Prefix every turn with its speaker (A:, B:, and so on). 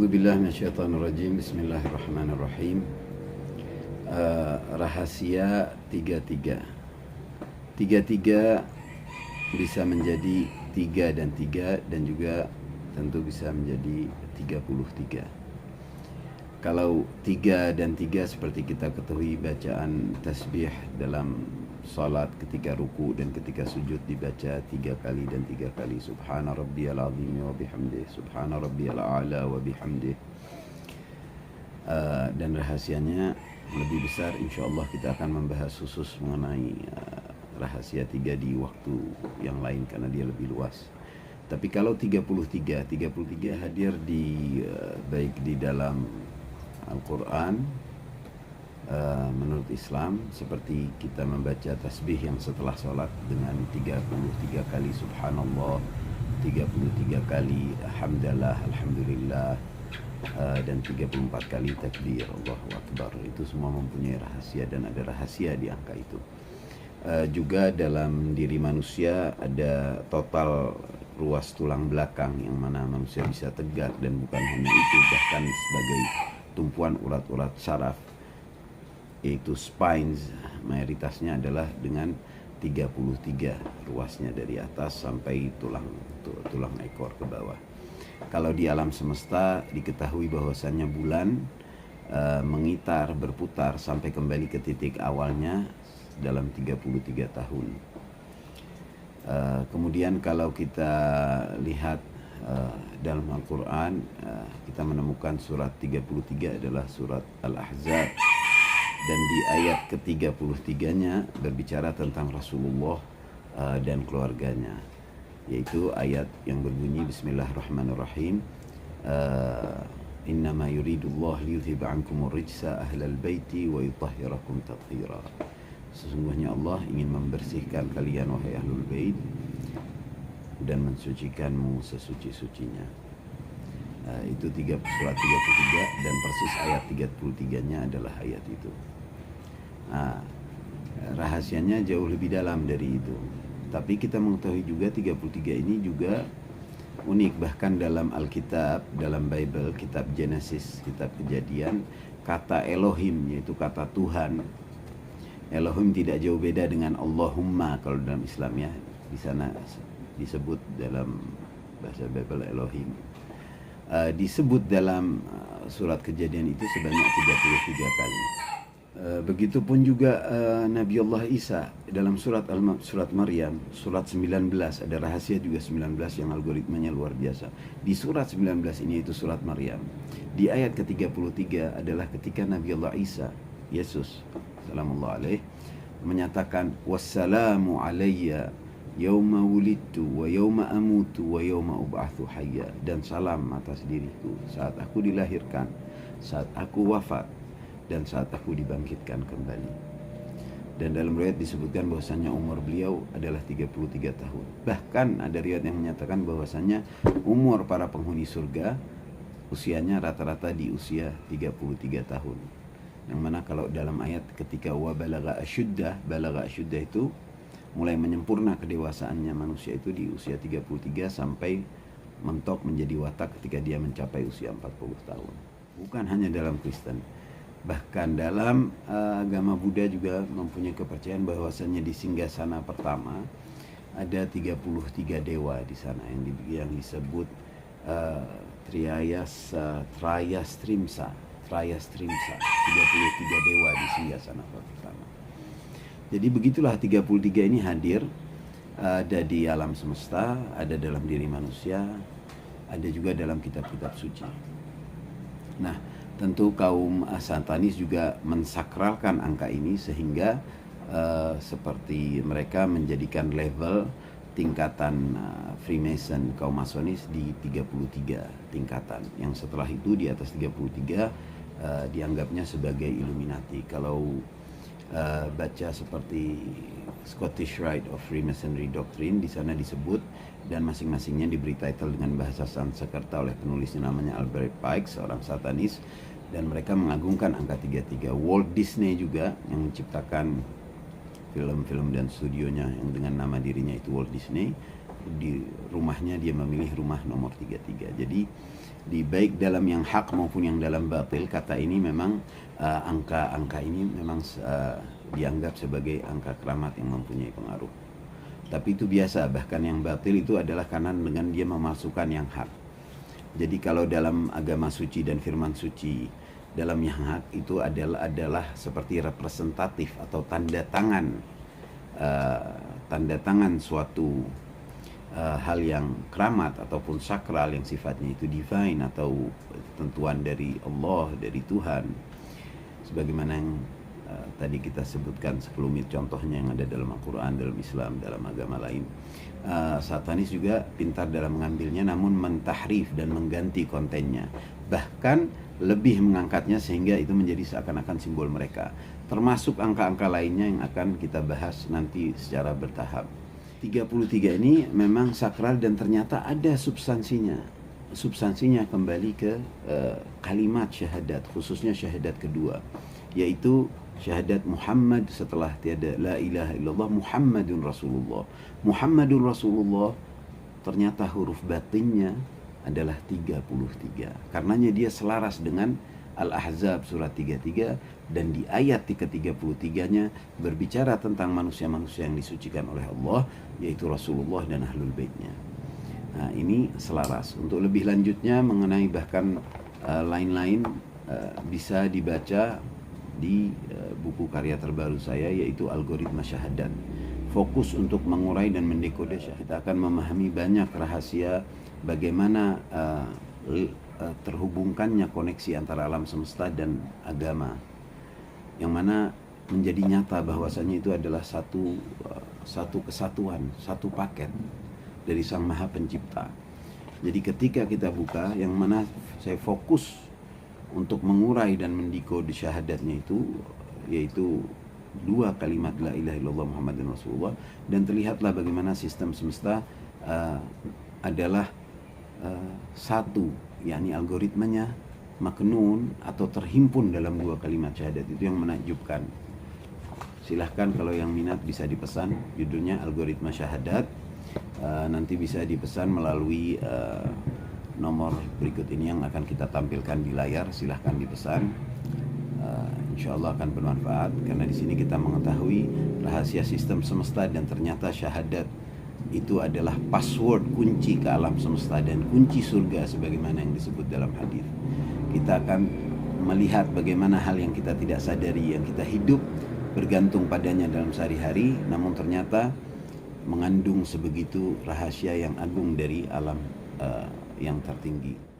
A: A'udzubillahi minasyaitonirrajim. Bismillahirrahmanirrahim. Rahasia 33. 33 bisa menjadi 3 dan 3, dan juga tentu bisa menjadi 33. Kalau 3 dan 3 seperti kita ketahui, bacaan tasbih dalam salat ketika ruku dan ketika sujud dibaca 3 kali dan 3 kali. Subhana rabbiyal azim wa bihamdih, subhana rabbiyal a'la wa bihamdih. Dan rahasianya lebih besar, insyaallah kita akan membahas khusus mengenai rahasia 3 di waktu yang lain karena dia lebih luas. Tapi kalau 33 hadir di baik di dalam Al-Quran, menurut Islam, seperti kita membaca tasbih yang setelah sholat dengan 33 kali subhanallah, 33 kali hamdalah, alhamdulillah, dan 34 kali takbir, Allahu Akbar. Itu semua mempunyai rahasia, dan ada rahasia di angka itu. Juga dalam diri manusia ada total ruas tulang belakang yang mana manusia bisa tegak, dan bukan hanya itu, bahkan sebagai tumpuan urat-urat saraf, yaitu spines, mayoritasnya adalah dengan 33 ruasnya dari atas sampai tulang ekor ke bawah. Kalau di alam semesta diketahui bahwasannya bulan mengitar, berputar sampai kembali ke titik awalnya dalam 33 tahun. Kemudian kalau kita lihat dalam Al-Quran, kita menemukan surat 33 adalah surat Al-Ahzab, dan di ayat ke-33-nya berbicara tentang Rasulullah dan keluarganya, yaitu ayat yang berbunyi Bismillahirrahmanirrahim, innama yuridullah liyudhiba ankumur rijsa ahlal baiti wa yutahhirakum tathira. Sesungguhnya Allah ingin membersihkan kalian wahai ahlul bait dan mensucikanmu sesuci-sucinya. Itu surat 33, dan persis ayat 33-nya adalah ayat itu. Rahasianya jauh lebih dalam dari itu. Tapi kita mengetahui juga 33 ini juga unik. Bahkan dalam Alkitab, dalam Bible, kitab Genesis, kitab Kejadian, kata Elohim, yaitu kata Tuhan. Elohim tidak jauh beda dengan Allahumma kalau dalam Islam, ya. Di sana disebut dalam bahasa Bible Elohim. Disebut dalam surat Kejadian itu sebanyak 33 kali. Begitupun juga Nabi Allah Isa dalam surat Maryam, surat 19, ada rahasia juga 19 yang algoritmanya luar biasa. Di surat 19 ini, itu surat Maryam, di ayat ke-33 adalah ketika Nabi Allah Isa, Yesus sallallahu alaihi, menyatakan wassalamu alayya yauma wulidtu wa yauma amutu wa yauma ub'atsu hayya, dan salam atas diriku saat aku dilahirkan, saat aku wafat, dan saat aku dibangkitkan kembali. Dan dalam riwayat disebutkan bahwasannya umur beliau adalah 33 tahun. Bahkan ada riwayat yang menyatakan bahwasannya umur para penghuni surga usianya rata-rata di usia 33 tahun. Yang mana kalau dalam ayat ketika wa balagha asyuddah itu mulai menyempurna kedewasaannya manusia itu di usia 33 sampai mentok menjadi watak ketika dia mencapai usia 40 tahun. Bukan hanya dalam Kristen, bahkan dalam agama Buddha juga mempunyai kepercayaan bahwasannya di singgasana pertama ada 33 dewa di sana yang disebut Trayastrimsa, 33 dewa di singgasana pertama. Jadi begitulah 33 ini hadir, ada di alam semesta, ada dalam diri manusia, ada juga dalam kitab-kitab suci. Nah, tentu kaum Satanis juga mensakralkan angka ini sehingga seperti mereka menjadikan level tingkatan Freemason, kaum Masonis di 33 tingkatan. Yang setelah itu di atas 33 dianggapnya sebagai Illuminati. Kalau baca seperti Scottish Rite of Freemasonry Doctrine, di sana disebut, dan masing-masingnya diberi title dengan bahasa Sanskerta oleh penulisnya namanya Albert Pike, seorang Satanis, dan mereka mengagungkan angka 33. Walt Disney juga yang menciptakan film-film dan studionya yang dengan nama dirinya itu Walt Disney, di rumahnya dia memilih rumah nomor 33. Jadi di baik dalam yang hak maupun yang dalam batil. Kata ini memang angka-angka ini memang dianggap sebagai angka keramat yang mempunyai pengaruh. Tapi itu biasa, bahkan yang batil itu adalah karena dengan dia memasukkan yang hak. Jadi kalau dalam agama suci dan firman suci, dalam yang hak itu adalah seperti representatif atau tanda tangan suatu hal yang keramat ataupun sakral yang sifatnya itu divine atau tentuan dari Allah, dari Tuhan. Sebagaimana yang tadi kita sebutkan sekelumit contohnya yang ada dalam Al-Quran, dalam Islam, dalam agama lain. Satanis juga pintar dalam mengambilnya namun mentahrif dan mengganti kontennya, bahkan lebih mengangkatnya sehingga itu menjadi seakan-akan simbol mereka. Termasuk angka-angka lainnya yang akan kita bahas nanti secara bertahap. 33 ini memang sakral dan ternyata ada substansinya. Substansinya kembali ke kalimat syahadat, khususnya syahadat kedua, yaitu syahadat Muhammad setelah tiada la ilaha illallah Muhammadun Rasulullah. Muhammadun Rasulullah ternyata huruf batinnya adalah 33. Karenanya dia selaras dengan Al-Ahzab surat 33, dan di ayat ke-33-nya berbicara tentang manusia-manusia yang disucikan oleh Allah, yaitu Rasulullah dan Ahlul Baitnya. Nah, ini selaras. Untuk lebih lanjutnya mengenai bahkan lain-lain bisa dibaca di buku karya terbaru saya, yaitu Algoritma Syahadat. Fokus untuk mengurai dan mendekode syahadat. Kita akan memahami banyak rahasia bagaimana terhubungkannya koneksi antara alam semesta dan agama, yang mana menjadi nyata bahwasanya itu adalah satu kesatuan, satu paket dari Sang Maha Pencipta. Jadi ketika kita buka, yang mana saya fokus untuk mengurai dan mendekode syahadatnya itu, yaitu dua kalimat la ilaha illallah Muhammadun Rasulullah, dan terlihatlah bagaimana sistem semesta adalah satu, yakni algoritmanya maknun atau terhimpun dalam dua kalimat syahadat. Itu yang menakjubkan. Silahkan kalau yang minat bisa dipesan, judulnya Algoritma Syahadat. Nanti bisa dipesan melalui nomor berikut ini yang akan kita tampilkan di layar. Silahkan dipesan. Insya Allah akan bermanfaat, karena di sini kita mengetahui rahasia sistem semesta, dan ternyata syahadat itu adalah password kunci ke alam semesta dan kunci surga sebagaimana yang disebut dalam hadis. Kita akan melihat bagaimana hal yang kita tidak sadari, yang kita hidup bergantung padanya dalam sehari-hari, namun ternyata mengandung sebegitu rahasia yang agung dari alam yang tertinggi.